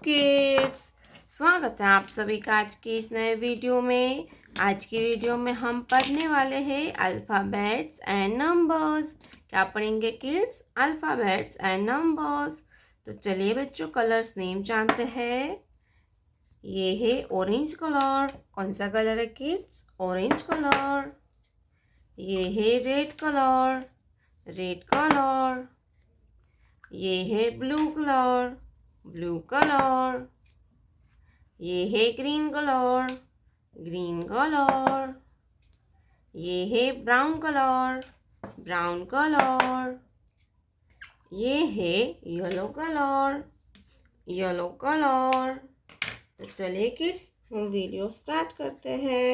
Kids, स्वागत है आप सभी का आज के इस नए वीडियो में। आज की वीडियो में हम पढ़ने वाले हैं अल्फ़ाबेट्स एंड नंबर्स। क्या पढ़ेंगे किड्स? Alphabets and numbers. तो चलिए बच्चों, कलर्स नेम जानते हैं। ये है ऑरेंज कलर। कौन सा कलर है किड्स? Orange colour. ये है रेड कलर, रेड कलर। ये है ब्लू कलर, ब्लू कलर। ये है ग्रीन कलर, ग्रीन कलर। ये है ब्राउन कलर, ब्राउन कलर। ये है येलो कलर, येलो कलर। तो चलिए किड्स, हम वीडियो स्टार्ट करते हैं।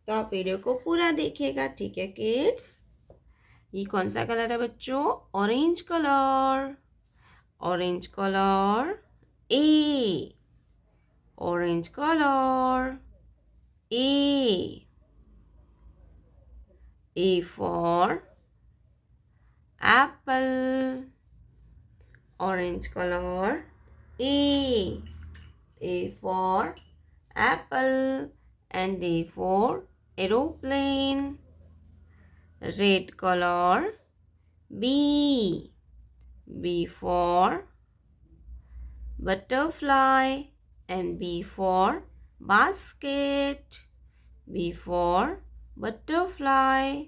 तो आप वीडियो को पूरा देखिएगा, ठीक है किड्स? ये कौन सा कलर है बच्चों? Orange colour, orange colour. A, orange color. A. A for apple. Orange color. A. A for apple and A for aeroplane. Red color. B. B for butterfly and B for basket. B for butterfly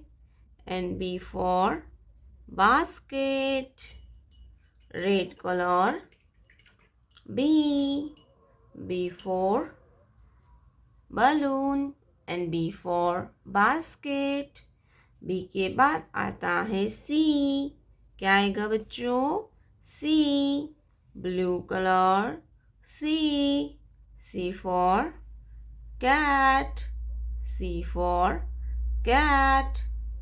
and B for basket. Red color. B. B for balloon and B for basket. B के बाद आता है C। क्या आएगा बच्चों? C. Blue color. C. C for cat. C for cat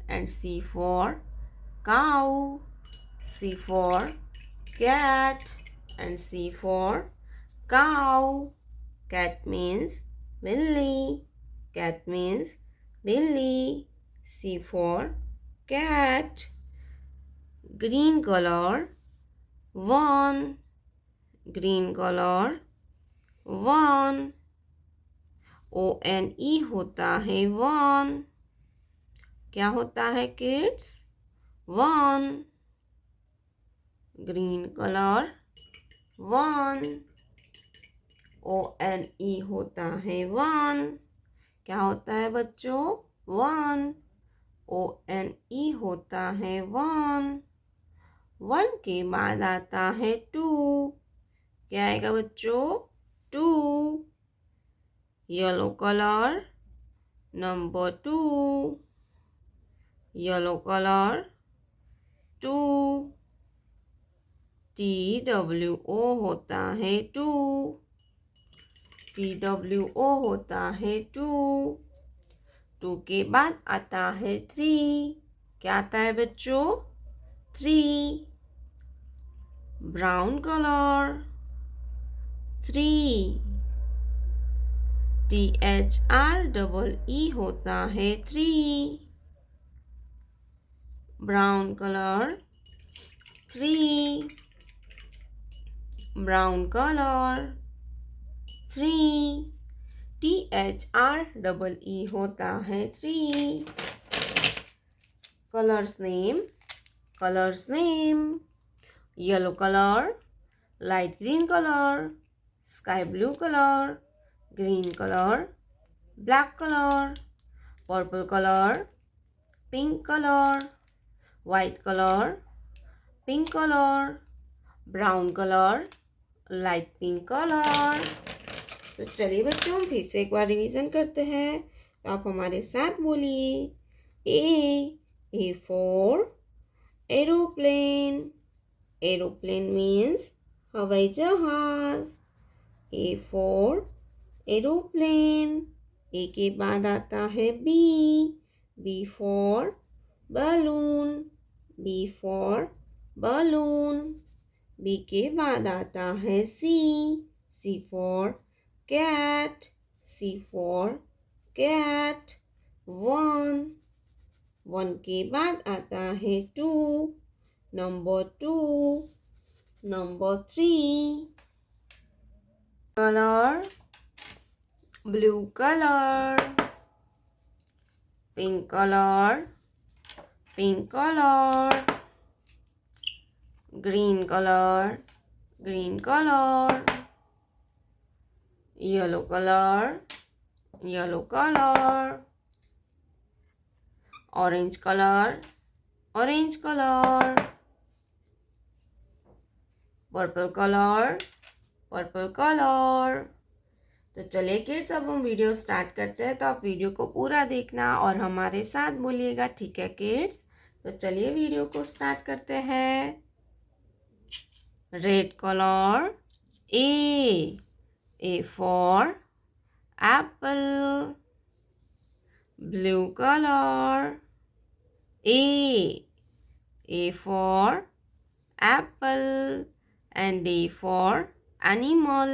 and C for cow. C for cat and C for cow. Cat means Billy. Cat means Billy. C for cat. Green color. One. Green color. One. ONE होता है one. क्या होता है kids? One. Green colour one. ONE होता है one. क्या होता है बच्चों? वन। ONE होता है वन। वन के बाद आता है टू। क्या आएगा बच्चों? Two. Yellow colour number two. Yellow colour two. TWO होता है टू। TWO होता है टू। टू के बाद आता है थ्री। क्या आता है बच्चों? Three. Brown colour three. THREE होता है three. Brown colour three. Brown colour three. THREE होता है three. Colours name, colours name. Yellow colour, light green colour, sky blue colour, green colour, black colour, purple colour, pink colour, white colour, pink colour, brown colour, light pink colour. तो चलिए बच्चों, हम फिर से एक बार revision करते हैं। तो आप हमारे साथ बोलिए। A for aeroplane. Aeroplane means हवाई जहाज। A for aeroplane. ए के बाद आता है B. B for balloon. B for balloon. B के बाद आता है C. C for cat. C for cat. One. One के बाद आता है two. Number two. Number three. color, blue color, pink color, pink color, green color, green color, yellow color, yellow color, orange color, orange color, purple colour, purple colour. तो चलिए kids, अब हम video start करते हैं। तो आप video को पूरा देखना और हमारे साथ बोलिएगा, ठीक है किड्स? तो चलिए वीडियो को स्टार्ट करते हैं। Red colour, A for Apple. Blue colour, A for apple, and A for animal.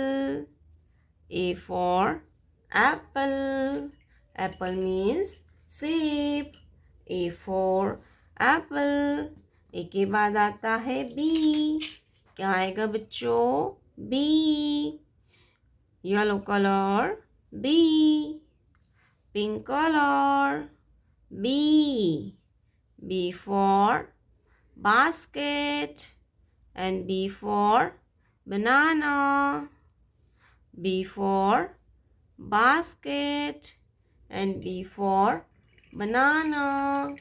A for apple. Apple means shape. A for apple. A के बाद आता है B. क्या आएगा बच्चों? B. Yellow color, B. Pink color, B. B for basket, and B for banana. B for basket, and B for banana.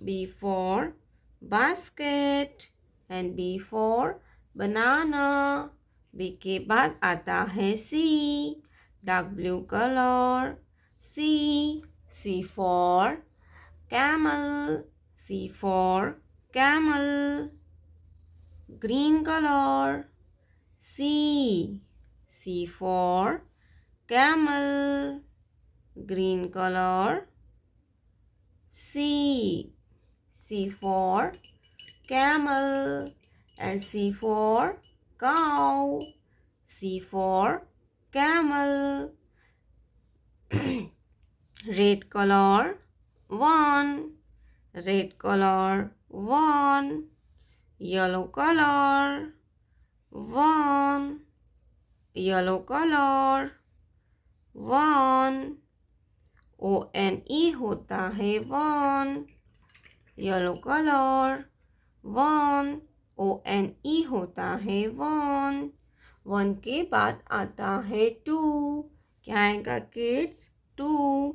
B for basket, and B for banana. B के बाद आता है C, dark blue color, C for camel. C for camel. Green color, C for camel. Green color, C for camel, and C for cow. C for camel. Red color, 1. Red color, 1. Yellow color, 1. Yellow color, 1. ONE होता है 1. Yellow color, 1. ONE होता है 1. 1 के बाद आता है 2. क्या आएगा kids? 2.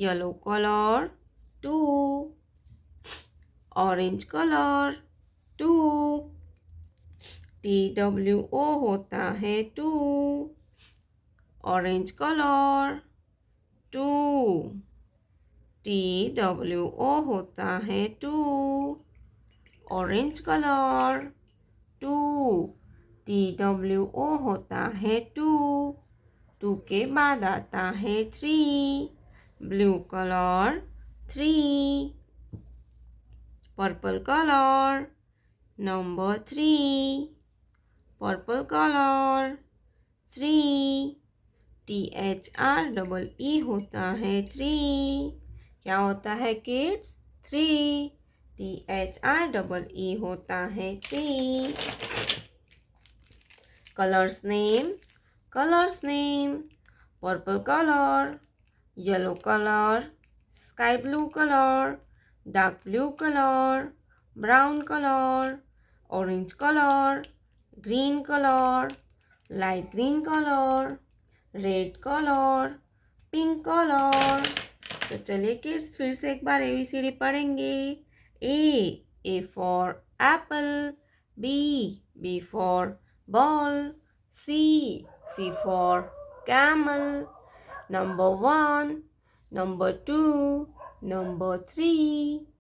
Yellow color, 2. Orange color, 2. TWO होता है 2. Orange color, 2. TWO होता है 2. Orange color, 2. TWO होता है 2. 2 के बाद आता है 3. Blue color, 3. Purple color, number 3. Purple color, 3. THREE होता है 3. क्या होता है किड्स? 3. THREE होता है 3. Colors name, colors name. Purple color, yellow color, sky blue color, dark blue color, brown color, orange color, green color, light green color, red colour, pink colour. तो चलिए kids, फिर से एक बार ABCD पढ़ेंगे। A for apple, B for ball, C for camel, number 1, number 2, number 3,